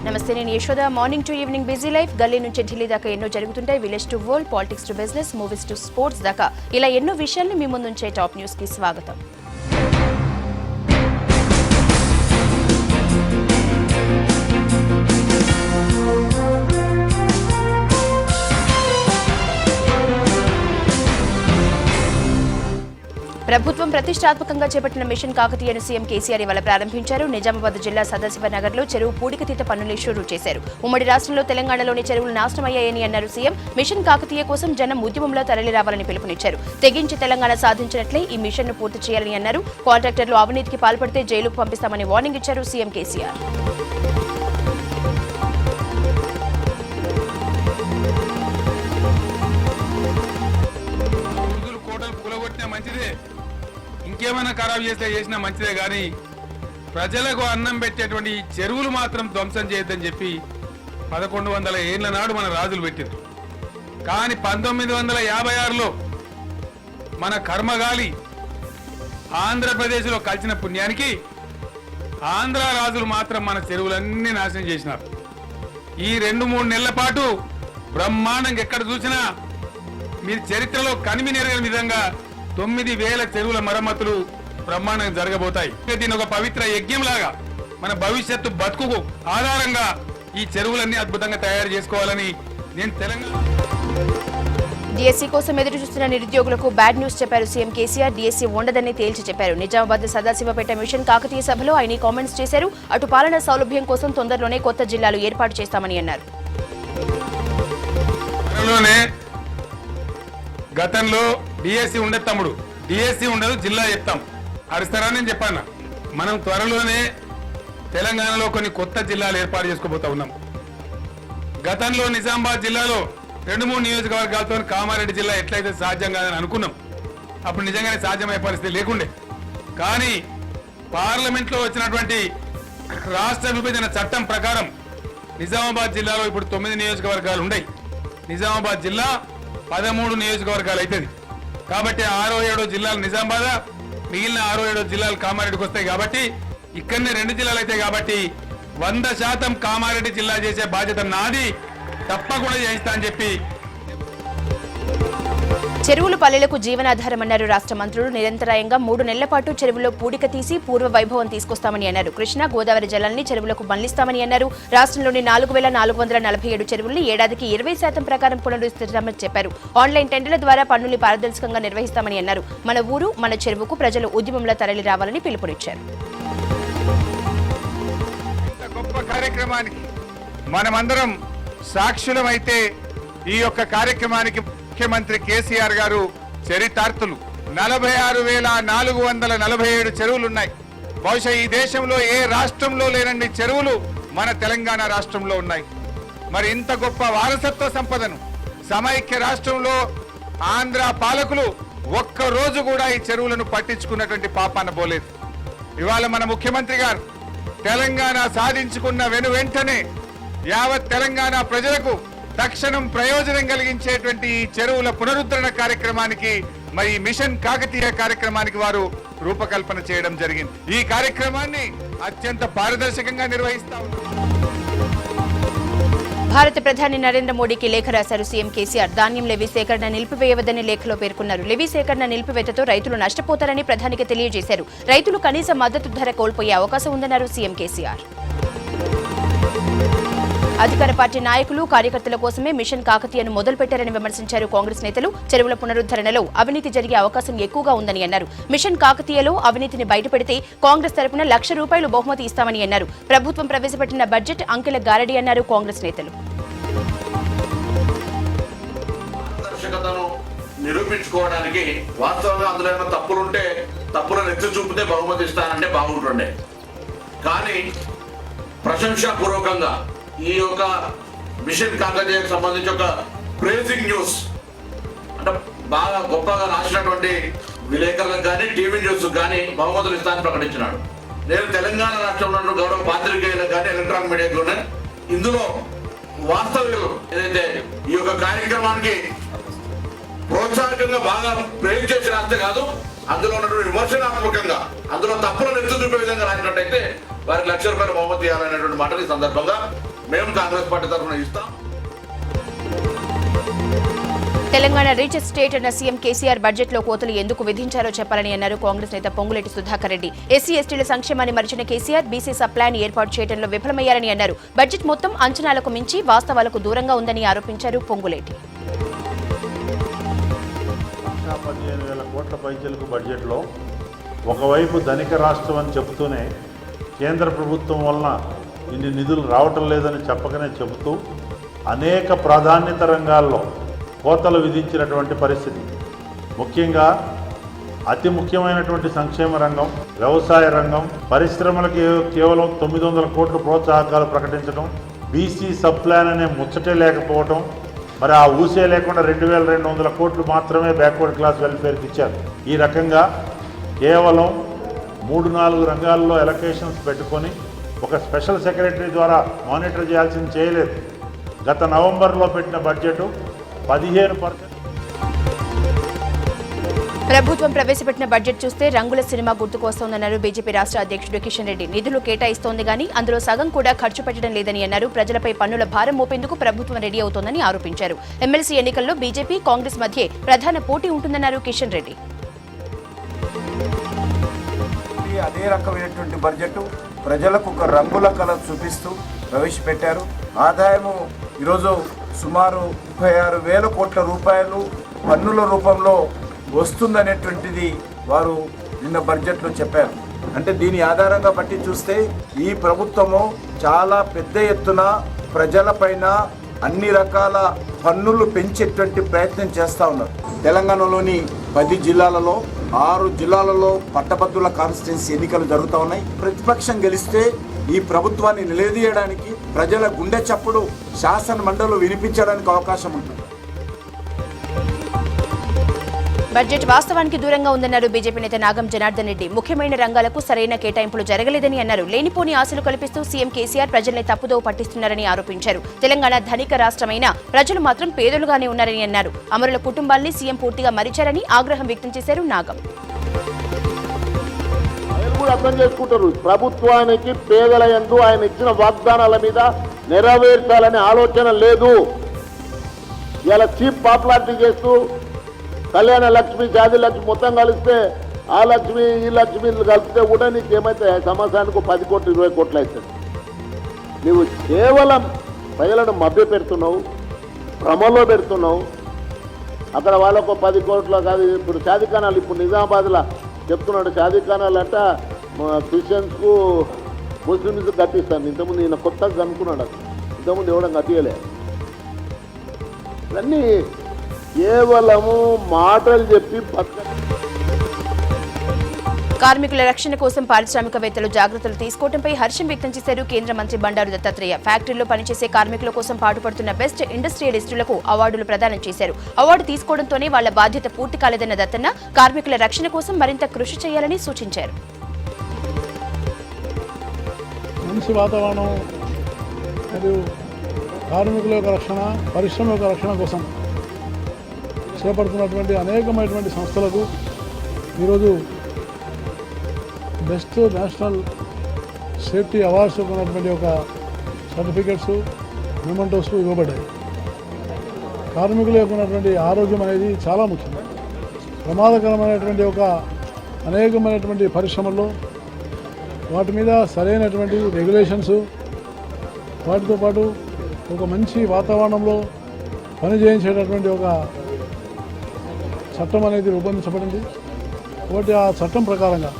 నమస్తే, నేను Yashoda. Morning to evening busy life. గల్లీ నుంచి ఢిల్లీ దాకా ఎన్నో జరుగుతుంటాయి. Village to world, politics to business, movies to sports దాకా ఇలా ఎన్నో విషయాల్ని మీ ముందుంచే టాప్ న్యూస్ కి స్వాగతం. ప్రభుత్వం ప్రతిష్టాత్మకంగా చేపట్టిన మిషన్ కాకతీయను సీఎం కేసీఆర్ ఇవాళ ప్రారంభించారు. నిజామాబాద్ జిల్లా సదాశివనగర్లో చెరువు పూడికతీత పనులు షురూ చేశారు. ఉమ్మడి రాష్ట్రంలో తెలంగాణలోని చెరువులు నాశనమయ్యాయని అన్నారు సీఎం. మిషన్ కాకతీయ కోసం జనం ఉద్యమంలో తరలి రావాలని పిలుపునిచ్చారు. తెగించి తెలంగాణ సాధించినట్లే ఈ మిషన్ను పూర్తి చేయాలని అన్నారు. కాంట్రాక్టర్లు అవినీతికి పాల్పడితే జైలుకు పంపిస్తామని వార్నింగ్ ఇచ్చారు సీఎం కేసీఆర్. ఇంకేమైనా ఖరాబ్ చేసినా మంచిదే కానీ ప్రజలకు అన్నం పెట్టేటువంటి చెరువులు మాత్రం ధ్వంసం చేయొద్దని చెప్పి 1100 ఏళ్ల నాడు మన రాజులు పెట్టారు. కానీ 1956లో మన కర్మగాలి ఆంధ్రప్రదేశ్లో కలిసిన పుణ్యానికి ఆంధ్ర రాజులు మాత్రం మన చెరువులన్నీ నాశనం చేసినారు. ఈ 2-3 నెలల పాటు బ్రహ్మాండంగా ఎక్కడ చూసినా మీరు చరిత్రలో కనిమి నెరగని విధంగా 9000 చెరువుల మరమ్మతులు బ్రహ్మాండంగా జరగబోతాయి. దీని ఒక పవిత్ర యజ్ఞం లాగా మన భవిష్యత్తు బతుకు ఆధారంగా ఈ చెరువులన్నీ అద్భుతంగా తయారు చేసుకోవాలని నేను తెలంగాణ డిఎస్సీ కోసం ఎదురు చూస్తున్న నిరుద్యోగులకు బ్యాడ్ న్యూస్ చెప్పారు సీఎం కేసీఆర్. డిఎస్సీ ఉండదని తేల్చి చెప్పారు. నిజామాబాద్ సదాశివపేట మిషన్ కాకతీయ సభలో ఆయన కామెంట్స్ చేశారు. అటు పాలనా సౌలభ్యం కోసం తొందరలోనే కొత్త జిల్లాలు ఏర్పాటు చేస్తామని అన్నారు. గతంలో డిఎస్సీ ఉండదు తమ్ముడు, డిఎస్సీ ఉండదు జిల్లా చెప్తాం అరుస్తారా నేను చెప్పాను. మనం త్వరలోనే తెలంగాణలో కొన్ని కొత్త జిల్లాలు ఏర్పాటు చేసుకోబోతా ఉన్నాం. గతంలో నిజామాబాద్ జిల్లాలో 2-3 నియోజకవర్గాలతో కామారెడ్డి జిల్లా ఎట్లయితే సాధ్యం కాదని అనుకున్నాం. అప్పుడు నిజంగానే సాధ్యమయ్యే పరిస్థితి లేకుండే. కానీ పార్లమెంట్లో వచ్చినటువంటి రాష్ట్ర విభజన చట్టం ప్రకారం నిజామాబాద్ జిల్లాలో ఇప్పుడు 9 నియోజకవర్గాలు ఉన్నాయి. నిజామాబాద్ జిల్లా 13 నియోజకవర్గాలు అవుతుంది. కాబట్టి 6-7 జిల్లాలు నిజామాబాద్, మిగిలిన 6-7 జిల్లాలు కామారెడ్డికి వస్తాయి. కాబట్టి ఇక్కడనే 2 జిల్లాలు అవుతాయి. కాబట్టి 100% కామారెడ్డి జిల్లా చేసే బాధ్యత నాది, తప్పకుండా చేయిస్తా అని చెప్పి. చెరువులు పల్లెలకు జీవనాధారమన్నారు రాష్ట్ర మంత్రులు. నిరంతరాయంగా 3 నెలల పాటు చెరువుల్లో పూడిక తీసి పూర్వ వైభవం తీసుకొస్తామని అన్నారు. కృష్ణా గోదావరి జలాన్ని చెరువులకు మళ్లిస్తామని అన్నారు. రాష్ట్రంలోని 4447 చెరువుల్ని ఏడాదికి 20% ప్రకారం పునరుద్ధరిస్తామని చెప్పారు. ఆన్లైన్ టెండర్ల ద్వారా పన్నుల్ని పారదర్శకంగా నిర్వహిస్తామని అన్నారు. మన ఊరు మన చెరువుకు ప్రజలు ఉద్యమంలో తరలి రావాలని పిలుపునిచ్చారు. గొప్ప కార్యక్రమానికి మనమందరం సాక్షులమైతే ఈ యొక్క కార్యక్రమానికి ముఖ్యమంత్రి కేసీఆర్ గారు చరితార్థులు. 46,447 చెరువులున్నాయి. బహుశా ఈ దేశంలో ఏ రాష్ట్రంలో లేనన్ని చెరువులు మన తెలంగాణ రాష్ట్రంలో ఉన్నాయి. మరి ఇంత గొప్ప వారసత్వ సంపదను సమైక్య రాష్ట్రంలో ఆంధ్ర పాలకులు ఒక్కరోజు కూడా ఈ చెరువులను పట్టించుకున్నటువంటి పాపాన పోలేదు. ఇవాళ మన ముఖ్యమంత్రి గారు తెలంగాణ సాధించుకున్న వెంటనే యావత్ తెలంగాణ ప్రజలకు తక్షణం ప్రయోజనం కలిగించేటువంటి ఈ చెరువుల పునరుద్ధరణ కార్యక్రమానికి మరి మిషన్ కాకతీయ కార్యక్రమానికి వారు రూపకల్పన చేయడం జరిగింది. ఈ కార్యక్రమాన్ని అత్యంత పారదర్శకంగా నిర్వహిస్తా ఉన్నారు. భారత ప్రధాని నరేంద్ర మోడీకి లేఖ రాశారు సీఎం కేసీఆర్. ధాన్యం లెవీ సేకరణ నిలిపివేయవద్దని లేఖలో పేర్కొన్నారు. లెవీ సేకరణ నిలిపివేతతో రైతులు నష్టపోతారని ప్రధానికి తెలియజేశారు. రైతులు కనీస మద్దతు ధర కోల్పోయే అవకాశం ఉందన్నారు సీఎం కేసీఆర్. అధికార పార్టీ నాయకులు కార్యకర్తల కోసమే మిషన్ కాకతీయను మొదలుపెట్టారని విమర్శించారు కాంగ్రెస్ నేతలు. చెరువుల పునరుద్ధరణలో అవినీతి జరిగే అవకాశం ఎక్కువగా ఉందని అన్నారు. మిషన్ కాకతీయలో అవినీతిని బయటపెడితే కాంగ్రెస్ తరపున ₹1,00,000 బహుమతి ఇస్తామని అన్నారు. ప్రభుత్వం ప్రవేశపెట్టిన బడ్జెట్ అంకెల గారడి అన్నారు కాంగ్రెస్ నేతలు. నిరూపించుకోవడానికి వాస్తవంగా అందులో ఏమైనా తప్పులుంటే తప్పులను ఎత్తి చూపితే బహుమతి ఇస్తానంటే బాగుంటుండే. కానీ ప్రశంసాపూర్వకంగా ఈ యొక్క మిషన్ కాకతీయకు సంబంధించి ఒక బ్రేకింగ్ న్యూస్ అంటే బాగా గొప్పగా రాసినటువంటి విలేకరులకు కానీ టీవీ న్యూస్ కానీ బహుమతులు ఇస్తానని ప్రకటించినాడు. నేను తెలంగాణ రాష్ట్రంలో గౌరవ పాత్రికేయులకు కానీ ఎలక్ట్రానిక్ మీడియాకు ఇందులో వాస్తవికులు ఏదైతే ఈ యొక్క కార్యక్రమానికి ప్రోత్సాహకంగా బాగా ప్రేమ చేసి రాస్తే కాదు, అందులో ఉన్నటువంటి విమర్శనాత్మకంగా అందులో తప్పులను ఎత్తు చూపే విధంగా రాసినట్టయితే వారికి ₹1,00,000 బహుమతి ఇవ్వాలనేటువంటి మాటని సందర్భంగా మేము కాంగ్రెస్ పార్టీ తరఫున ఇస్తాం. తెలంగాణ రిచ్ స్టేట్ అన్న సీఎం కేసీఆర్ బడ్జెట్ లో కోతలు ఎందుకు విధించారో చెప్పాలని అన్నారు కాంగ్రెస్ నేత పొంగులేటి సుధాకర్ రెడ్డి. ఎస్సీ ఎస్టీల సంక్షేమాన్ని మరిచిన కేసీఆర్ బీసీ సప్లాన్ ఏర్పాటు చేయడంలో విఫలమయ్యారని అన్నారు. బడ్జెట్ మొత్తం అంచనాలకు మించి వాస్తవాలకు దూరంగా ఉందని ఆరోపించారు పొంగులేటి. 15,000 కోట్ల పైచలకు బడ్జెట్లో ఒకవైపు ధనిక రాష్ట్రం అని చెబుతూనే కేంద్ర ప్రభుత్వం వలన ఇన్ని నిధులు రావటం లేదని చెప్పకనే చెబుతూ అనేక ప్రాధాన్యత రంగాల్లో కోతలు విధించినటువంటి పరిస్థితి. ముఖ్యంగా అతి ముఖ్యమైనటువంటి సంక్షేమ రంగం, వ్యవసాయ రంగం, పరిశ్రమలకు కేవలం 900 కోట్ల ప్రోత్సాహకాలు ప్రకటించడం, బీసీ సబ్ ప్లాన్ అనే ముచ్చటే లేకపోవడం, మరి ఆ ఊసే లేకుండా 2,200 కోట్లు మాత్రమే బ్యాక్వర్డ్ క్లాస్ వెల్ఫేర్కి ఇచ్చారు. ఈ రకంగా కేవలం 3-4 రంగాల్లో ఎలకేషన్స్ పెట్టుకొని ఒక స్పెషల్ సెక్రటరీ ద్వారా మానిటర్ చేయాల్సింది చేయలేదు. గత నవంబర్లో పెట్టిన బడ్జెట్ 15%. ప్రభుత్వం ప్రవేశపెట్టిన బడ్జెట్ చూస్తే రంగుల సినిమా గుర్తుకొస్తోందన్నారు బీజేపీ రాష్ట్ర అధ్యక్షుడు కిషన్ రెడ్డి. నిధులు కేటాయిస్తోంది గానీ అందులో సగం కూడా ఖర్చు పెట్టడం లేదని అన్నారు. ప్రజలపై పన్నుల భారం మోపేందుకు ప్రభుత్వం రెడీ అవుతోందని ఆరోపించారు. ఎమ్మెల్సీ ఎన్నికల్లో బీజేపీ కాంగ్రెస్ మధ్య ప్రధాన పోటీ ఉంటుందన్నారు కిషన్ రెడ్డి. అదే రకమైనటువంటి బడ్జెట్ ప్రజలకు ఒక రంగుల కళ చూపిస్తూ ప్రవేశపెట్టారు. ఆదాయము ఈరోజు సుమారు 36,000 కోట్ల రూపాయలు పన్నుల రూపంలో వస్తుందనేటువంటిది వారు నిన్న బడ్జెట్లో చెప్పారు. అంటే దీని ఆధారంగా బట్టి చూస్తే ఈ ప్రభుత్వము చాలా పెద్ద ఎత్తున ప్రజలపైన అన్ని రకాల పన్నులు పెంచేటువంటి ప్రయత్నం చేస్తూ ఉన్నారు. తెలంగాణలోని 10 జిల్లాలలో 6 జిల్లాలలో పట్టభద్రుల కాన్స్టిట్యున్సీ ఎన్నికలు జరుగుతూ ఉన్నాయి. ప్రతిపక్షం గెలిస్తే ఈ ప్రభుత్వాన్ని నిలదీయడానికి ప్రజల గుండె చప్పుడు శాసన మండలిలో వినిపించడానికి అవకాశం ఉంటుంది. బడ్జెట్ వాస్తవానికి దూరంగా ఉందన్నారు బీజేపీ నేత నాగం జనార్దన్ రెడ్డి. ముఖ్యమైన రంగాలకు సరైన కేటాయింపులు జరగలేదని అన్నారు. లేనిపోని ఆశలు కల్పిస్తూ సీఎం కేసీఆర్ ప్రజల్ని తప్పుదోవ పట్టిస్తున్నారని ఆరోపించారు. తెలంగాణ ధనిక రాష్ట్రమైన ప్రజలు మాత్రం పేదలుగానే ఉన్నారని అన్నారు. అమరుల కుటుంబాల్ని సీఎం పూర్తిగా మరిచారని ఆగ్రహం వ్యక్తం చేశారు నాగం. అర్థం చేసుకుంటారు. ప్రభుత్వానికి పేదల యందు ఆయన ఇచ్చిన వాగ్దానాల మీద నెరవేర్చాలనే ఆలోచన లేదు. ఇలా చీప్ పాపులారిటీ చేస్తూ కళ్యాణ లక్ష్మి, జాతి లక్ష్మి మొత్తం కలిస్తే ఆ లక్ష్మి ఈ లక్ష్మి కలిపితే కూడా నీకు ఏమైతే సంవత్సరానికి 10 కోట్లు 20 కోట్లు అవుతుంది. నువ్వు కేవలం ప్రజలను మభ్య పెడుతున్నావు, భ్రమలో పెడుతున్నావు. అక్కడ వాళ్ళకు 10 కోట్ల కాదు. ఇప్పుడు షాదీఖానాలు ఇప్పుడు నిజామాబాద్లో చెప్తున్నాడు. షాదీఖానాలు అంట క్రిస్టియన్స్కు ముస్లిమ్స్ కట్టిస్తాను. ఇంతకుముందు ఈయన కొత్తగా కనుక్కున్నాడు. ఇంతకుముందు ఎవడం కట్టియలే. ఇవన్నీ కేవలము మాటలు చెప్పి కార్మికుల రక్షణ కోసం పారిశ్రామికవేత్తలు జాగ్రత్తలు తీసుకోవడంపై హర్షం వ్యక్తం చేశారు కేంద్ర మంత్రి బండారు దత్తాత్రేయ. ఫ్యాక్టరీలో పనిచేసే కార్మికుల కోసం పాటుపడుతున్న బెస్ట్ ఇండస్ట్రియలిస్టులకు అవార్డులు ప్రదానం చేశారు. అవార్డు తీసుకోవడంతోనే వాళ్ల బాధ్యత పూర్తి కాలేదన్న దత్తన్న కార్మికుల రక్షణ కోసం మరింత కృషి చేయాలని సూచించారు. మంచి వాతావరణం మరియు కార్మికుల యొక్క రక్షణ, పరిశ్రమ యొక్క రక్షణ కోసం చేపడుతున్నటువంటి అనేకమైనటువంటి సంస్థలకు ఈరోజు బెస్ట్ నేషనల్ సేఫ్టీ అవార్డ్స్ ఉన్నటువంటి ఒక సర్టిఫికెట్స్, మెమెంటోస్ ఇవ్వబడ్డాయి. కార్మికుల యొక్క ఉన్నటువంటి ఆరోగ్యం అనేది చాలా ముఖ్యం. ప్రమాదకరమైనటువంటి ఒక అనేకమైనటువంటి పరిశ్రమల్లో వాటి మీద సరైనటువంటి రెగ్యులేషన్స్, వాటితో పాటు ఒక మంచి వాతావరణంలో పనిచేయించేటటువంటి ఒక చట్టం అనేది రూపొందించబడింది. కాబట్టి ఆ చట్టం ప్రకారంగా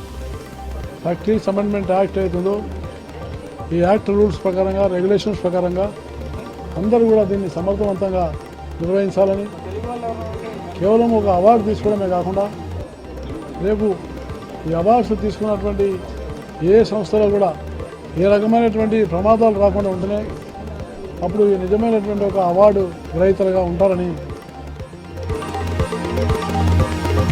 ఫ్యాక్టరీస్ అమెండ్మెంట్ యాక్ట్ అవుతుందో ఈ యాక్ట్ రూల్స్ ప్రకారంగా, రెగ్యులేషన్స్ ప్రకారంగా అందరూ కూడా దీన్ని సమర్థవంతంగా నిర్వహించాలని, కేవలం ఒక అవార్డు తీసుకోవడమే కాకుండా రేపు ఈ అవార్డ్స్ తీసుకున్నటువంటి ఏ సంస్థలో కూడా ఏ రకమైనటువంటి ప్రమాదాలు రాకుండా ఉంటేనే అప్పుడు నిజమైనటువంటి ఒక అవార్డు గ్రహీతలుగా ఉంటారని.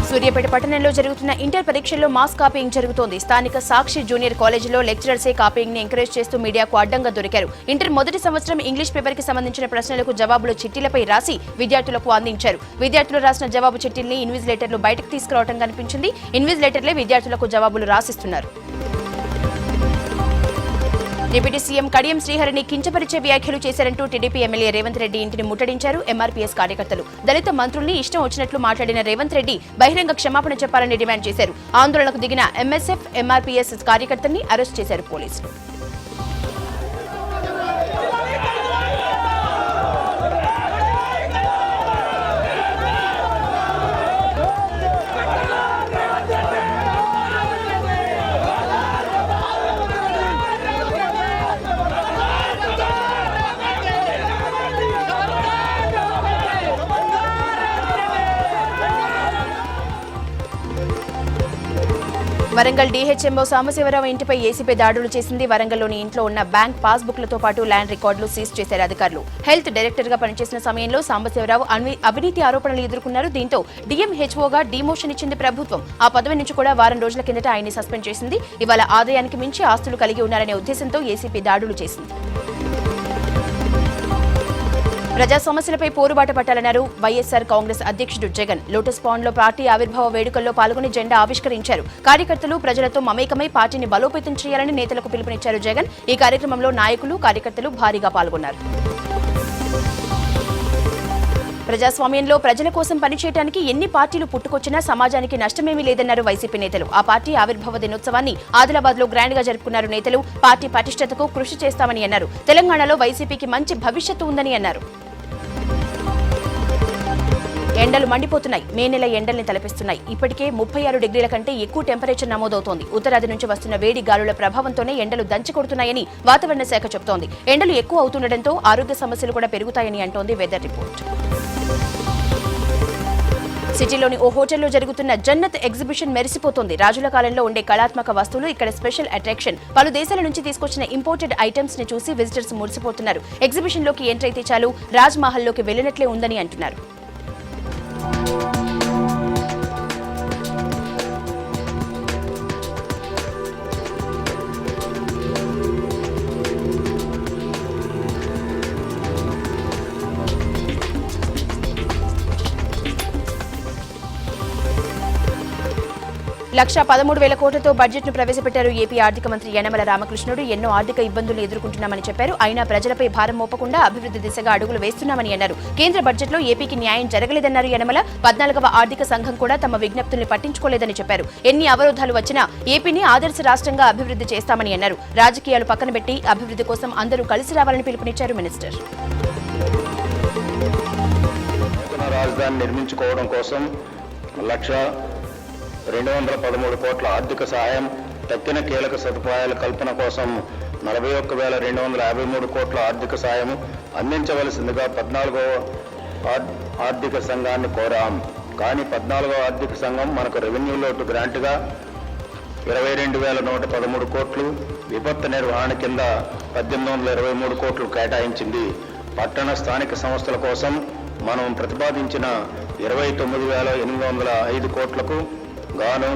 సూర్యాపేట పట్టణంలో జరుగుతున్న ఇంటర్ పరీక్షల్లో మాస్ కాపీయింగ్ జరుగుతోంది. స్థానిక సాక్షి జూనియర్ కాలేజీలో లెక్చరర్సే కాపీయింగ్ ని ఎంకరేజ్ చేస్తూ మీడియాకు అడ్డంగా దొరికారు. ఇంటర్ మొదటి సంవత్సరం ఇంగ్లీష్ పేపర్ కి సంబంధించిన ప్రశ్నలకు జవాబులు చిట్టీలపై రాసి విద్యార్థులకు అందించారు. విద్యార్థులు రాసిన జవాబు చిట్టీల్ని ఇన్విజిలేటర్లు బయటకు తీసుకురావడం కనిపించింది. ఇన్విజిలేటర్లే విద్యార్థులకు జవాబులు రాసిస్తున్నారు. డిప్యూటీ సీఎం కడియం శ్రీహరిని కించపరిచే వ్యాఖ్యలు చేశారంటూ టీడీపీ ఎమ్మెల్యే రేవంత్ రెడ్డి ఇంటిని ముట్టడించారు ఎంఆర్పీఎస్ కార్యకర్తలు. దళిత మంత్రుల్ని ఇష్టం వచ్చినట్లు మాట్లాడిన రేవంత్ రెడ్డి బహిరంగ క్షమాపణ చెప్పాలని డిమాండ్ చేశారు. ఆందోళనకు దిగిన ఎంఎస్ఎఫ్ ఎంఆర్పీఎస్ కార్యకర్తల్ని అరెస్ట్ చేశారు పోలీసులు. వరంగల్ డీహెచ్ఎంఓ సాంబశివరావు ఇంటిపై ఏసీపీ దాడులు చేసింది. వరంగల్లోని ఇంట్లో ఉన్న బ్యాంక్ పాస్ బుక్లతో పాటు ల్యాండ్ రికార్డులు సీజ్ చేశారు అధికారులు. హెల్త్ డైరెక్టర్ గా పనిచేసిన సమయంలో సాంబశివరావు అవినీతి ఆరోపణలు ఎదుర్కొన్నారు. దీంతో డిఎంహెచ్ఓగా డిమోషన్ ఇచ్చింది ప్రభుత్వం. ఆ పదవి నుంచి కూడా వారం రోజుల కిందట ఆయన్ని సస్పెండ్ చేసింది. ఇవాళ ఆదాయానికి మించి ఆస్తులు కలిగి ఉన్నారనే ఉద్దేశంతో ఏసీపీ దాడులు చేసింది. ప్రజా సమస్యలపై పోరుబాట పట్టాలన్నారు వైఎస్ఆర్ కాంగ్రెస్ అధ్యక్షుడు జగన్. లోటస్ పాండ్ లో పార్టీ ఆవిర్భావ వేడుకల్లో పాల్గొని జెండా ఆవిష్కరించారు. కార్యకర్తలు ప్రజలతో మమేకమై పార్టీని బలోపేతం చేయాలని నేతలకు పిలుపునిచ్చారు జగన్. ఈ కార్యక్రమంలో నాయకులు కార్యకర్తలు భారీగా పాల్గొన్నారు. ప్రజాస్వామ్యంలో ప్రజల కోసం పనిచేయడానికి ఎన్ని పార్టీలు పుట్టుకొచ్చినా సమాజానికి నష్టమేమీ లేదన్నారు వైసీపీ నేతలు. ఆ పార్టీ ఆవిర్భావ దినోత్సవాన్ని ఆదిలాబాద్ లో గ్రాండ్ గా జరుపుకున్నారు నేతలు. పార్టీ పటిష్టతకు కృషి చేస్తామని అన్నారు. తెలంగాణలో వైసీపీకి మంచి భవిష్యత్తు ఉందని అన్నారు. ఎండలు మండిపోతున్నాయి. మే నెల ఎండల్ని తలపిస్తున్నాయి. ఇప్పటికే 36 డిగ్రీల కంటే ఎక్కువ టెంపరేచర్ నమోదవుతోంది. ఉత్తరాది నుంచి వస్తున్న వేడి గాలుల ప్రభావంతోనే ఎండలు దంచి కొడుతున్నాయని వాతావరణ శాఖ చెబుతోంది. ఎండలు ఎక్కువ అవుతుండటంతో ఆరోగ్య సమస్యలు కూడా పెరుగుతాయని అంటోంది వెదర్ రిపోర్ట్. సిటీలోని ఓ హోటల్లో జరుగుతున్న జన్నత్ ఎగ్జిబిషన్ మెరిసిపోతోంది. రాజుల కాలంలో ఉండే కళాత్మక వస్తువులు ఇక్కడ స్పెషల్ అట్రాక్షన్. పలు దేశాల నుంచి తీసుకొచ్చిన ఇంపోర్టెడ్ ఐటమ్స్ ని చూసి విజిటర్స్ మురిసిపోతున్నారు. ఎగ్జిబిషన్ లోకి ఎంటర్ అయితే చాలు రాజ్ మహల్ లోకి వెళ్లినట్లే ఉందని అంటున్నారు. $1,13,000 కోట్లతో బడ్జెట్ ను ప్రవేశపెట్టారు ఏపీ ఆర్థిక మంత్రి యనమల రామకృష్ణుడు. ఎన్నో ఆర్థిక ఇబ్బందులు ఎదుర్కొంటున్నామని చెప్పారు. అయినా ప్రజలపై భారం మోపకుండా అభివృద్ధి దిశగా అడుగులు వేస్తున్నామని అన్నారు. కేంద్ర బడ్జెట్ లో ఏపీకి న్యాయం జరగలేదన్నారు యనమల. 14వ ఆర్థిక సంఘం కూడా తమ విజ్ఞప్తుల్ని పట్టించుకోలేదని చెప్పారు. ఎన్ని అవరోధాలు వచ్చినా ఏపీని ఆదర్శ రాష్ట్రంగా అభివృద్ధి చేస్తామని అన్నారు. రాజకీయాలు పక్కన పెట్టి అభివృద్ధి కోసం అందరూ కలిసి రావాలని పిలుపునిచ్చారు మినిస్టర్. రాజధాని నిర్మించుకోవడం కోసం 1,213 కోట్ల ఆర్థిక సహాయం, తక్కిన కీలక సదుపాయాల కల్పన కోసం 41,253 కోట్ల ఆర్థిక సాయం అందించవలసిందిగా 14వ ఆర్థిక సంఘాన్ని కోరాం. కానీ 14వ ఆర్థిక సంఘం మనకు రెవెన్యూ లోటు గ్రాంట్గా 22,113 కోట్లు, విపత్తు నిర్వహణ కింద 1,823 కోట్లు కేటాయించింది. పట్టణ స్థానిక సంస్థల కోసం మనం ప్రతిపాదించిన 29,805 కోట్లకు గాను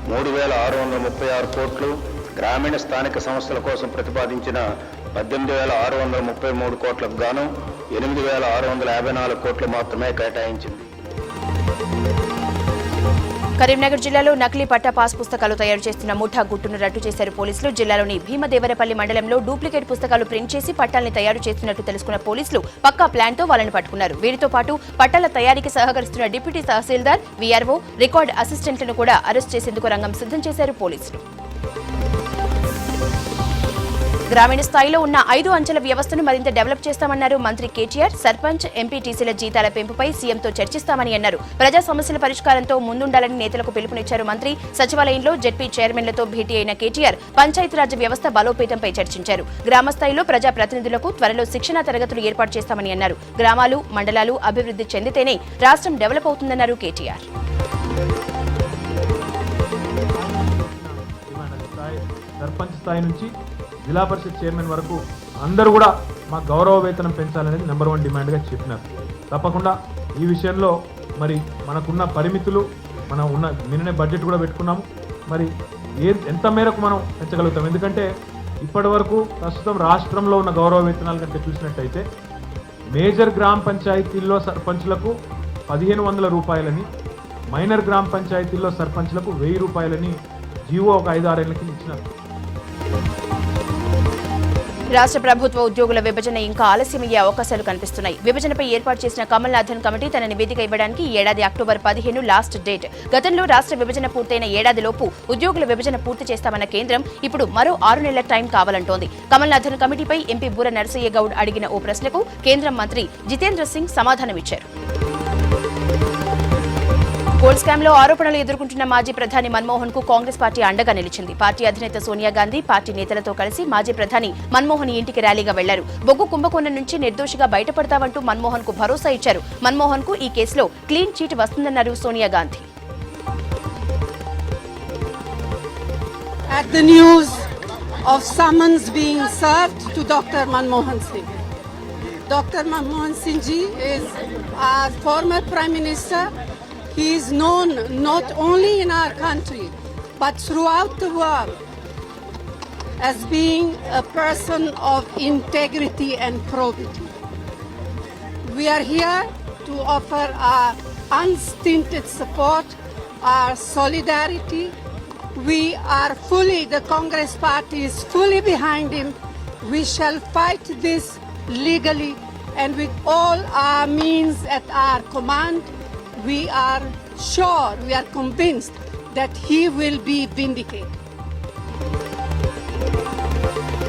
3,636 కోట్లు, గ్రామీణ స్థానిక సంస్థల కోసం ప్రతిపాదించిన 18,633 కోట్లకు గాను 8,654 కోట్లు మాత్రమే కేటాయించింది. కరీంనగర్ జిల్లాలో నకిలీ పట్టా పాస్ పుస్తకాలు తయారు చేస్తున్న ముఠా గుట్టును రట్టు చేశారు పోలీసులు. జిల్లాలోని భీమదేవరపల్లి మండలంలో డూప్లికేట్ పుస్తకాలు ప్రింట్ చేసి పట్టాల్ని తయారు చేస్తున్నట్టు తెలుసుకున్న పోలీసులు పక్కా ప్లాన్ తో వాళ్ళని పట్టుకున్నారు. వీరితో పాటు పట్టాల తయారీకి సహకరిస్తున్న డిప్యూటీ తహసీల్దార్, వీఆర్ఓ, రికార్డ్ అసిస్టెంట్లను కూడా అరెస్ట్ చేసేందుకు రంగం సిద్ధం చేశారు పోలీసులు. గ్రామీణ స్థాయిలో ఉన్న 5 అంచెల వ్యవస్థను మరింత డెవలప్ చేస్తామన్నారు మంత్రి కేటీఆర్. సర్పంచ్, ఎంపీటీసీల జీతాల పెంపుపై సీఎంతో చర్చిస్తామని అన్నారు. ప్రజా సమస్యల పరిష్కారంతో ముందుండాలని నేతలకు పిలుపునిచ్చారు మంత్రి. సచివాలయంలో జెడ్పీ చైర్మన్లతో భేటీ అయిన కేటీఆర్ పంచాయతీరాజ్ వ్యవస్థ బలోపేతంపై చర్చించారు. గ్రామ స్థాయిలో ప్రజా ప్రతినిధులకు త్వరలో శిక్షణా తరగతులు ఏర్పాటు చేస్తామని అన్నారు. గ్రామాలు, మండలాలు అభివృద్ధి చెందితేనే రాష్ట్రం డెవలప్ అవుతుందన్నారు కేటీఆర్. సర్పంచ్ స్థాయి నుంచి జిల్లా పరిషత్ చైర్మన్ వరకు అందరూ కూడా మా గౌరవ వేతనం పెంచాలనేది నెంబర్ 1 డిమాండ్గా చెప్పినారు. తప్పకుండా ఈ విషయంలో మరి మనకున్న పరిమితులు, మనం ఉన్న నిన్ననే బడ్జెట్ కూడా పెట్టుకున్నాము. మరి ఎంత మేరకు మనం పెంచగలుగుతాం? ఎందుకంటే ఇప్పటి వరకు ప్రస్తుతం రాష్ట్రంలో ఉన్న గౌరవ వేతనాల కంటే చూసినట్టయితే మేజర్ గ్రామ పంచాయతీల్లో సర్పంచ్లకు 1,500 రూపాయలని, మైనర్ గ్రామ పంచాయతీల్లో సర్పంచ్లకు 1000 రూపాయలని జీవో ఒక 5-6 ఏళ్ల కింద ఇచ్చినారు. రాష్ట్ర ప్రభుత్వ ఉద్యోగుల విభజన ఇంకా ఆలస్యమయ్యే అవకాశాలు కనిపిస్తున్నాయి. విభజనపై ఏర్పాటు చేసిన కమల్నాథన్ కమిటీ తన నివేదిక ఇవ్వడానికి ఈ ఏడాది అక్టోబర్ 15 లాస్ట్ డేట్. గతంలో రాష్ట్ర విభజన పూర్తయిన ఏడాదిలోపు ఉద్యోగుల విభజన పూర్తి చేస్తామన్న కేంద్రం ఇప్పుడు మరో 6 నెలల టైం కావాలంటోంది. కమల్నాథన్ కమిటీపై ఎంపీ బూర నరసయ్య గౌడ్ అడిగిన ఓ ప్రశ్నకు కేంద్ర మంత్రి జితేంద్ర సింగ్ సమాధానమిచ్చారు. గోల్డ్ స్కామ్ లో ఆరోపణలు ఎదుర్కొంటున్న మాజీ ప్రధాని మన్మోహన్ కు కాంగ్రెస్ పార్టీ అండగా నిలిచింది. పార్టీ అధినేత సోనియా గాంధీ పార్టీ నేతలతో కలిసి మాజీ ప్రధాని మన్మోహన్ ఇంటికి ర్యాలీగా వెళ్లారు. బొగ్గు కుంభకోణం నుంచి నిర్దోషిగా బయటపడతామంటూ మన్మోహన్ కు భరోసా ఇచ్చారు. మన్మోహన్ కు ఈ కేసులో క్లీన్ చీట్ వస్తుందన్నారు Sonia Gandhi. At the news of summons being served to Dr. Manmohan Singh. Dr. Manmohan Singh ji is our former Prime Minister. He is known not only in our country but throughout the world as being a person of integrity and probity. We are here to offer our unstinted support, our solidarity. We are the Congress party is fully behind him. We shall fight this legally and with all our means at our command. We are sure, we are convinced that he will be vindicated.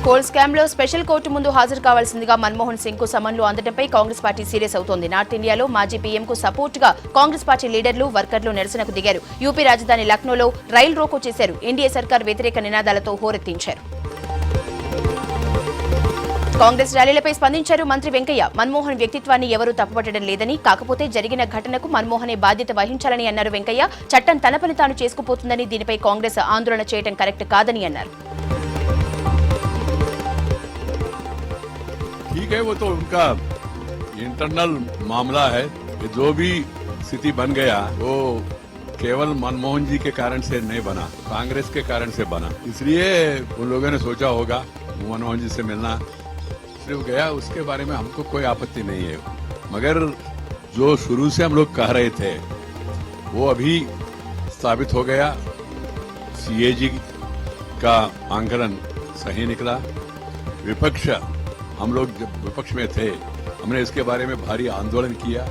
Gold scam లో special court ముందు హాజరు కావాల్సిందిగా మన్మోహన్ సింగ్ కు సమన్లు అందడంపై Congress party serious అవుతోంది. North ఇండియాలో మాజీ PM కు support గా కాంగ్రెస్ పార్టీ లీడర్లు వర్కర్లు నిరసనకు దిగారు. యూపీ రాజధాని లక్నోలో రైల్ రోకో చేశారు. ఎన్డీఏ సర్కార్ వ్యతిరేక నినాదాలతో హోరెత్తించారు. కాంగ్రెస్ ర్యాలీలపై స్పందించారు మంత్రి వెంకయ్య. మన్మోహన్ వ్యక్తిత్వాన్ని ఎవరూ తప్పుపట్టడం లేదని, కాకపోతే జరిగిన ఘటనకు మన్మోహనే బాధ్యత వహించాలని అన్నారు వెంకయ్య. చట్టం తన పని తాను చేసుకుపోతుందని, దీనిపై కాంగ్రెస్ ఆందోళన చేయడం కరెక్ట్ కాదని అన్నారు. ठीक है, वो तो उनका इंटरनल मामला है. जो भी स्थिति बन गया वो केवल मनमोहन जी के कारण से नहीं बना, कांग्रेस के कारण से बना. इसलिए उन लोगों ने सोचा होगा मनमोहन जी से मिलना सिर्फ गया, उसके बारे में हमको कोई आपत्ति नहीं है. मगर जो शुरू से हम लोग कह रहे थे वो अभी साबित हो गया. सीएजी का आंकलन सही निकला. विपक्ष, हम लोग जब विपक्ष में थे हमने इसके बारे में भारी आंदोलन किया.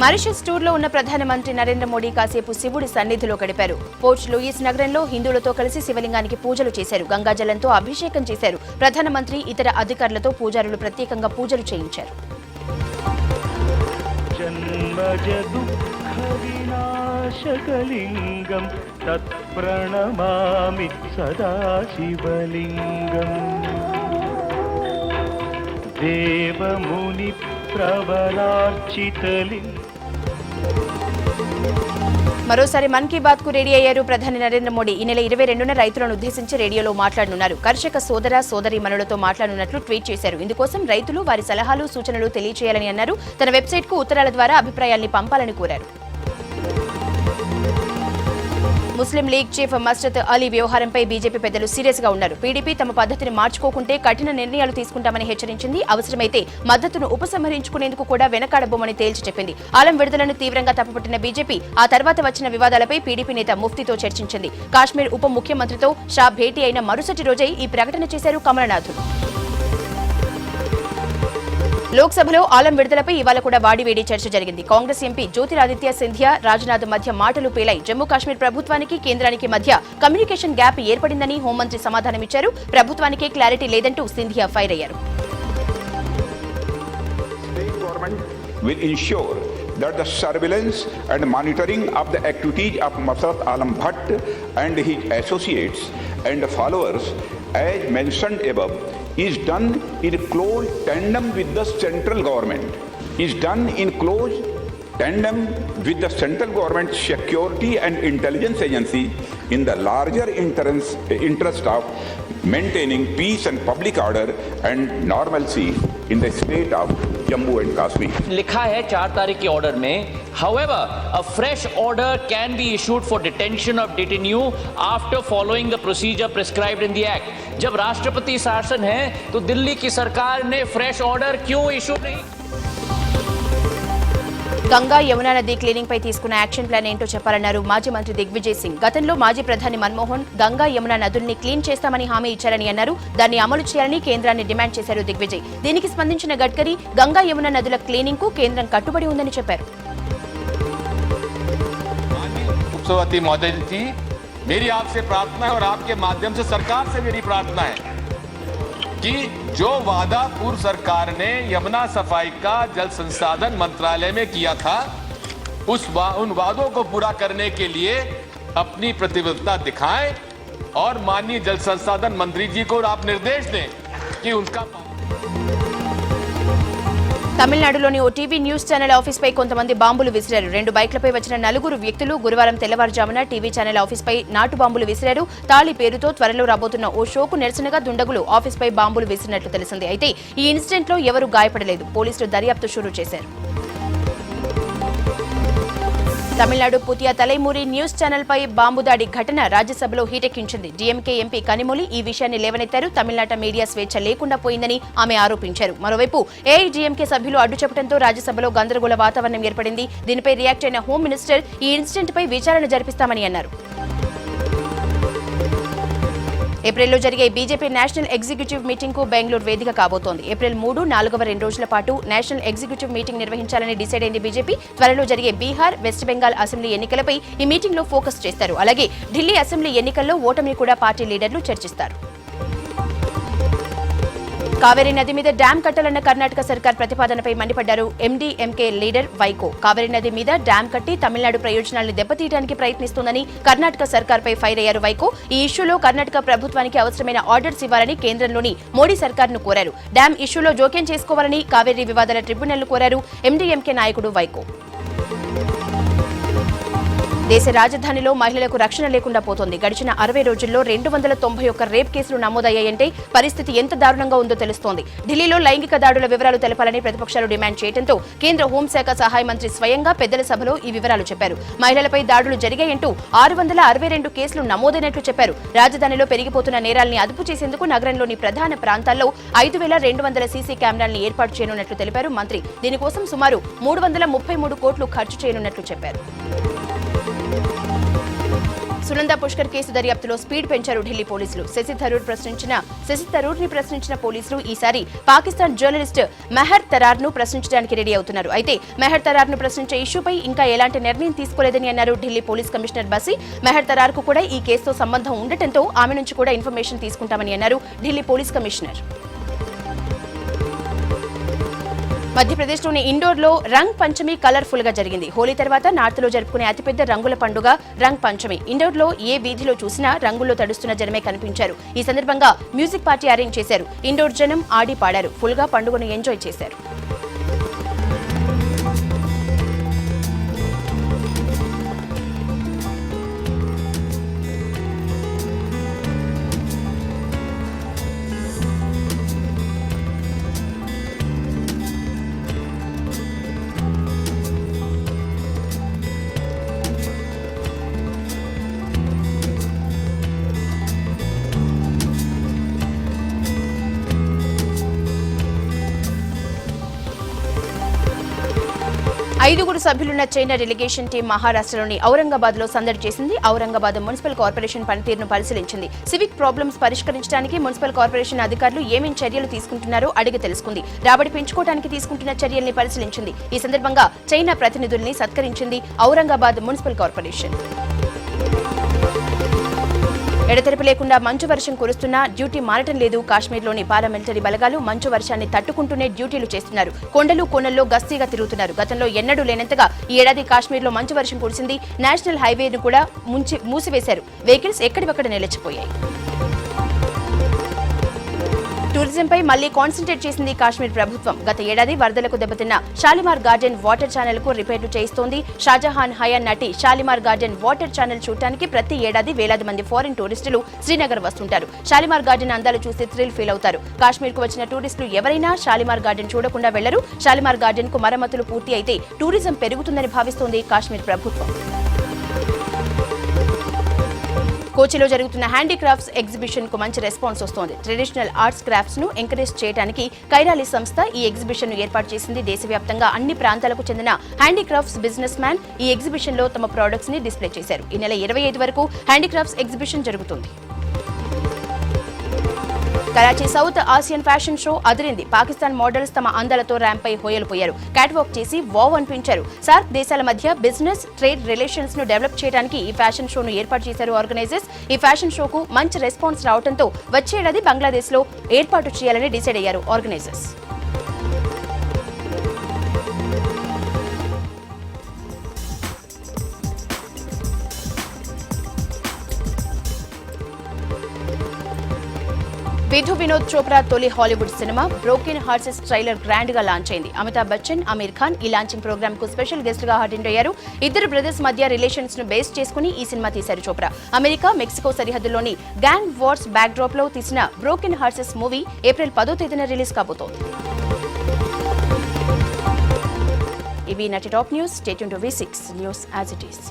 మారిషస్ టూర్లో ఉన్న ప్రధానమంత్రి నరేంద్ర మోడీ కాసేపు శివుడి సన్నిధిలో గడిపారు. పోర్ట్ లూయిస్ నగరంలో హిందువులతో కలిసి శివలింగానికి పూజలు చేశారు. గంగాజలంతో అభిషేకం చేశారు. ప్రధానమంత్రి ఇతర అధికారులతో పూజారులు ప్రత్యేకంగా పూజలు చేయించారు. శకలింగం తత్ప్రణమామి సదా శివలింగం దేవముని ప్రవరార్చితలింగం. మరోసారి మన్ కీ బాత్ కు రెడీ అయ్యారు ప్రధాని నరేంద్ర మోడీ. ఈ నెల 22న రైతులను ఉద్దేశించి రేడియోలో మాట్లాడనున్నారు. కర్షక సోదరీమణులతో మాట్లాడనున్నట్లు ట్వీట్ చేశారు. ఇందుకోసం రైతులు వారి సలహాలు సూచనలు తెలియజేయాలని అన్నారు. తన వెబ్సైట్ కు ఉత్తరాల ద్వారా అభిప్రాయాల్ని పంపాలని కోరారు. ముస్లిం లీగ్ చీఫ్ మస్రత్ అలీ వ్యవహారంపై బీజేపీ పెద్దలు సీరియస్ గా ఉన్నారు. పీడీపీ తమ పద్ధతిని మార్చుకోకుంటే కఠిన నిర్ణయాలు తీసుకుంటామని హెచ్చరించింది. అవసరమైతే మద్దతును ఉపసంహరించుకునేందుకు కూడా వెనకాడబోమని తేల్చి చెప్పింది. ఆలం విడుదలను తీవ్రంగా తప్పుపట్టిన బీజేపీ ఆ తర్వాత వచ్చిన వివాదాలపై పీడీపీ నేత ముఫ్తీతో చర్చించింది. కాశ్మీర్ ఉప ముఖ్యమంత్రితో షా భేటీ అయిన మరుసటి రోజే ఈ ప్రకటన చేశారు కమలనాథులు. లోక్సభలో ఆలం విడుదలపై ఇవాళ కూడా వాడివేడి చర్చ జరిగింది. కాంగ్రెస్ ఎంపీ జ్యోతిరాదిత్య సింధియా, రాజ్నాథ్ మధ్య మాటలు పేలాయి. జమ్మూ కాశ్మీర్ ప్రభుత్వానికి కేంద్రానికి మధ్య కమ్యూనికేషన్ గ్యాప్ ఏర్పడిందని హోంమంత్రి సమాధానమిచ్చారు. ప్రభుత్వానికే క్లారిటీ లేదంటూ సింధియా ఫైర్ అయ్యారు. will ensure that the surveillance and monitoring of the activities of Masrat Alam Bhatt and his associates and followers, as mentioned above, is done in close tandem with the central government. With the central government security and intelligence agency in the larger interest of maintaining peace and public order and normalcy in the state of Jammu and Kashmir. लिखा है 4 तारीख के order में, however, a fresh order can be issued for detention of detainee after following the procedure prescribed in the act. जब राष्ट्रपति शासन है तो दिल्ली की सरकार ने फ्रेश ऑर्डर क्यों इशू नहीं? గంగా యమునా నది క్లీనింగ్ పై తీసుకున్న యాక్షన్ ప్లాన్ ఏంటో చెప్పాలన్నారు మాజీ మంత్రి దిగ్విజయ్ సింగ్. గతంలో మాజీ ప్రధాని మన్మోహన్ గంగా యమునా నదుల్ని క్లీన్ చేస్తామని హామీ ఇచ్చారని అన్నారు. దాన్ని అమలు చేయాలని కేంద్రాన్ని డిమాండ్ చేశారు దిగ్విజయ్. దీనికి స్పందించిన గడ్కరీ గంగా యమునా నదుల క్లీనింగ్ కు కేంద్రం కట్టుబడి ఉందని చెప్పారు. उपसभापति महोदय जी, मेरी आपसे प्रार्थना है और आपके माध्यम से सरकार से मेरी प्रार्थना है कि जो वादा पूर्व सरकार ने यमुना सफाई का जल संसाधन मंत्रालय में किया था, उन वादों को पूरा करने के लिए अपनी प्रतिबद्धता दिखाएं और माननीय जल संसाधन मंत्री जी को आप निर्देश दें कि उनका తమిళనాడులోని ఓ టీవీ న్యూస్ ఛానల్ ఆఫీస్ పై కొంతమంది బాంబులు విసిరారు. 2 బైక్లపై వచ్చిన 4 వ్యక్తులు గురువారం తెల్లవారుజామున టీవీ ఛానల్ ఆఫీస్ పై నాటు బాంబులు విసిరారు. తాళి పేరుతో త్వరలో రాబోతున్న ఓ షోకు నిరసనగా దుండగులు ఆఫీస్ పై బాంబులు విసిరినట్లు తెలిసింది. అయితే ఈ ఇన్సిడెంట్ లో ఎవరూ గాయపడలేదు. పోలీసులు దర్యాప్తు షురూ చేశారు. తమిళనాడు పుతియా తలైమూరి న్యూస్ ఛానల్ పై బాంబు దాడి ఘటన రాజ్యసభలో హీటెక్కించింది. డీఎంకే ఎంపీ కనిమొళి ఈ విషయాన్ని లేవనెత్తారు. తమిళనాట మీడియా స్వేచ్ఛ లేకుండా పోయిందని ఆమె ఆరోపించారు. మరోవైపు ఏఐడీఎంకే సభ్యులు అడ్డు చెప్పడంతో రాజ్యసభలో గందరగోళ వాతావరణం ఏర్పడింది. దీనిపై రియాక్ట్ అయిన హోం మినిస్టర్ ఈ ఇన్సిడెంట్ పై విచారణ జరిపిస్తామని అన్నారు. ఏప్రిల్లో జరిగే బీజేపీ నేషనల్ ఎగ్జిక్యూటివ్ మీటింగ్ కు బెంగళూరు వేదిక కాబోతోంది. ఏప్రిల్ 3, 4వ 2 రోజుల పాటు నేషనల్ ఎగ్జిక్యూటివ్ మీటింగ్ నిర్వహించాలని డిసైడ్ అయింది బీజేపీ. త్వరలో జరిగే బీహార్, వెస్ట్ బెంగాల్ అసెంబ్లీ ఎన్నికలపై ఈ మీటింగ్ లో ఫోకస్ చేస్తారు. అలాగే ఢిల్లీ అసెంబ్లీ ఎన్నికల్లో ఓటమిని కూడా పార్టీ లీడర్లు చర్చిస్తారు. కావేరీ నది మీద డ్యాం కట్టాలన్న కర్ణాటక సర్కార్ ప్రతిపాదనపై మండిపడ్డారు ఎండీఎంకే లీడర్ వైకో. కావేరీ నది మీద డ్యాం కట్టి తమిళనాడు ప్రయోజనాలను దెబ్బతీయడానికి ప్రయత్నిస్తోందని కర్ణాటక సర్కార్పై ఫైర్ అయ్యారు వైకో. ఈ ఇష్యూలో కర్ణాటక ప్రభుత్వానికి అవసరమైన ఆర్డర్స్ ఇవ్వాలని కేంద్రంలోని మోడీ సర్కార్ను కోరారు. డ్యాం ఇష్యూలో జోక్యం చేసుకోవాలని కావేరీ వివాదాల ట్రిబ్యునల్ను కోరారు ఎండీఎంకే నాయకుడు వైకో. దేశ రాజధానిలో మహిళలకు రక్షణ లేకుండా పోతోంది. గడిచిన 60 రోజుల్లో 291 రేప్ కేసులు నమోదయ్యాయంటే పరిస్థితి ఎంత దారుణంగా ఉందో తెలుస్తోంది. ఢిల్లీలో లైంగిక దాడుల వివరాలు తెలపాలని ప్రతిపక్షాలు డిమాండ్ చేయడంతో కేంద్ర హోంశాఖ సహాయ మంత్రి స్వయంగా పెద్దల సభలో ఈ వివరాలు చెప్పారు. మహిళలపై దాడులు జరిగాయంటూ 662 కేసులు నమోదైనట్లు చెప్పారు. రాజధానిలో పెరిగిపోతున్న నేరాల్ని అదుపు చేసేందుకు నగరంలోని ప్రధాన ప్రాంతాల్లో 5200 సీసీ కెమెరాలను ఏర్పాటు చేయనున్నట్లు తెలిపారు మంత్రి. దీనికోసం సుమారు 333 కోట్లు ఖర్చు చేయనున్నట్లు చెప్పారు. సునంద పుష్కర్ కేసు దర్యాప్తులో స్పీడ్ పెంచారు ఢిల్లీ పోలీసులు. శశి థరూర్ ని ప్రశ్నించిన పోలీసులు ఈసారి పాకిస్తాన్ జర్నలిస్ట్ మెహర్ తరార్ ను ప్రశ్నించడానికి రెడీ అవుతున్నారు. అయితే మెహర్ తరార్ ను ప్రశ్నించే ఇష్యూపై ఇంకా ఎలాంటి నిర్ణయం తీసుకోలేదని అన్నారు ఢిల్లీ పోలీస్ కమిషనర్ బసి. మెహర్ తరార్ కు కూడా ఈ కేసుతో సంబంధం ఉండటంతో ఆమె నుంచి కూడా ఇన్ఫర్మేషన్ తీసుకుంటామని అన్నారు ఢిల్లీ పోలీస్ కమిషనర్. మధ్యప్రదేశ్లోని ఇండోర్లో రంగ్ పంచమి కలర్ఫుల్ గా జరిగింది. హోలీ తర్వాత నార్త్ లో జరుపుకునే అతిపెద్ద రంగుల పండుగ రంగ్ పంచమి. ఇండోర్లో ఏ వీధిలో చూసినా రంగుల్లో తడుస్తున్న జనమే కనిపించారు. ఈ సందర్భంగా మ్యూజిక్ పార్టీ అరేంజ్ చేశారు. ఇండోర్ జనం ఆడి పాడారు. ఫుల్ గా పండుగను ఎంజాయ్ చేశారు. ఐదుగురు సభ్యులున్న చైనా డెలిగేషన్ టీం మహారాష్ట్రలోని ఔరంగాబాద్ లో సందడి చేసింది. ఔరంగాబాద్ మున్సిపల్ కార్పొరేషన్ పనితీరును పరిశీలించింది. సివిక్ ప్రాబ్లమ్స్ పరిష్కరించడానికి మున్సిపల్ కార్పొరేషన్ అధికారులు ఏమేం చర్యలు తీసుకుంటున్నారో అడిగి తెలుసుకుంది. రాబడి పెంచుకోవడానికి తీసుకుంటున్న చర్యల్ని పరిశీలించింది. ఈ సందర్భంగా చైనా ప్రతినిధుల్ని సత్కరించింది ఔరంగాబాద్ మున్సిపల్ కార్పొరేషన్. ఎడతెరిపి లేకుండా మంచు వర్షం కురుస్తున్నా డ్యూటీ మారటం లేదు. కాశ్మీర్లోని పారామిలిటరీ బలగాలు మంచు వర్షాన్ని తట్టుకుంటూనే డ్యూటీలు చేస్తున్నారు. కొండలు కోనల్లో గస్తీగా తిరుగుతున్నారు. గతంలో ఎన్నడూ లేనంతగా ఈ ఏడాది కాశ్మీర్లో మంచు వర్షం కురిసింది. నేషనల్ హైవేను కూడా మూసివేశారు. వెహికల్స్ ఎక్కడివక్కడ నిలిచిపోయాయి. టూరిజంపై మళ్లీ కాన్సంట్రేట్ చేసింది కాశ్మీర్ ప్రభుత్వం. గత ఏడాది వరదలకు దెబ్బతిన్న షాలిమార్ గార్డెన్ వాటర్ ఛానల్ కు రిపేర్లు చేయిస్తోంది. షాజహాన్ హయాన్ నటి షాలిమార్ గార్డెన్ వాటర్ ఛానల్ చూడటానికి ప్రతి ఏడాది వేలాది మంది ఫారిన్ టూరిస్టులు శ్రీనగర్ వస్తుంటారు. షాలిమార్ గార్డెన్ అందాలు చూసి థ్రిల్ ఫీల్ అవుతారు. కాశ్మీర్ కు వచ్చిన టూరిస్టులు ఎవరైనా షాలిమార్ గార్డెన్ చూడకుండా వెళ్లరు. షాలిమార్ గార్డెన్ కు మరమ్మతులు పూర్తి అయితే టూరిజం పెరుగుతుందని భావిస్తోంది కాశ్మీర్ ప్రభుత్వం. కోచిలో జరుగుతున్న హ్యాండీక్రాఫ్ట్స్ ఎగ్జిబిషన్ కు మంచి రెస్పాన్స్ వస్తోంది. ట్రెడిషనల్ ఆర్ట్స్ క్రాఫ్ట్స్ ను ఎంకరేజ్ చేయడానికి కైరాలి సంస్థ ఈ ఎగ్జిబిషన్ ను ఏర్పాటు చేసింది. దేశవ్యాప్తంగా అన్ని ప్రాంతాలకు చెందిన హ్యాండీక్రాఫ్ట్స్ బిజినెస్ మ్యాన్ ఈ ఎగ్జిబిషన్ లో తమ ప్రొడక్ట్స్ ని డిస్ప్లే చేశారు. ఈ నెల 25 వరకు హ్యాండీక్రాఫ్ట్స్ ఎగ్జిబిషన్ జరుగుతుంది. Karachi south Asian fashion show అదిరింది. పాకిస్తాన్ మోడల్స్ తమ అందాలతో ర్యాంప్ పై హోయలుపోయారు. క్యాట్ వాక్ చేసి వావ్ అనిపించారు. సార్క్ దేశాల మధ్య బిజినెస్ ట్రేడ్ రిలేషన్స్ ను డెవలప్ చేయడానికి ఈ ఫ్యాషన్ షోను ఏర్పాటు చేశారు ఆర్గనైజర్స్. ఈ ఫ్యాషన్ షోకు మంచి రెస్పాన్స్ రావడంతో వచ్చే ఏడాది బంగ్లాదేశ్ లో ఏర్పాటు చేయాలని డిసైడ్ అయ్యారు ఆర్గనైజర్స్. విధు వినోద్ చోప్రా తొలి Hollywood cinema broken hearts trailer grand గా లాంచ్ అయింది. అమితాబ్ బచ్చన్, అమీర్ ఖాన్ ఈ లాంచింగ్ ప్రోగ్రామ్ కు స్పెషల్ గెస్ట్ గా అటెండ్ అయ్యారు. ఇద్దరు బ్రదర్స్ మధ్య రిలేషన్స్ ను బేస్ చేసుకుని ఈ సినిమా తీశారు చోప్రా. అమెరికా, మెక్సికో సరిహద్దుల్లోని గ్యాంగ్ వార్స్ బ్యాక్ డ్రాప్ లో తీసిన బ్రోకెన్ హార్ట్స్ మూవీ ఏప్రిల్ 10వ తేదీన రిలీజ్ కాబోతోంది. ఇవి నటి top news. Stay tuned to V6 news as it is.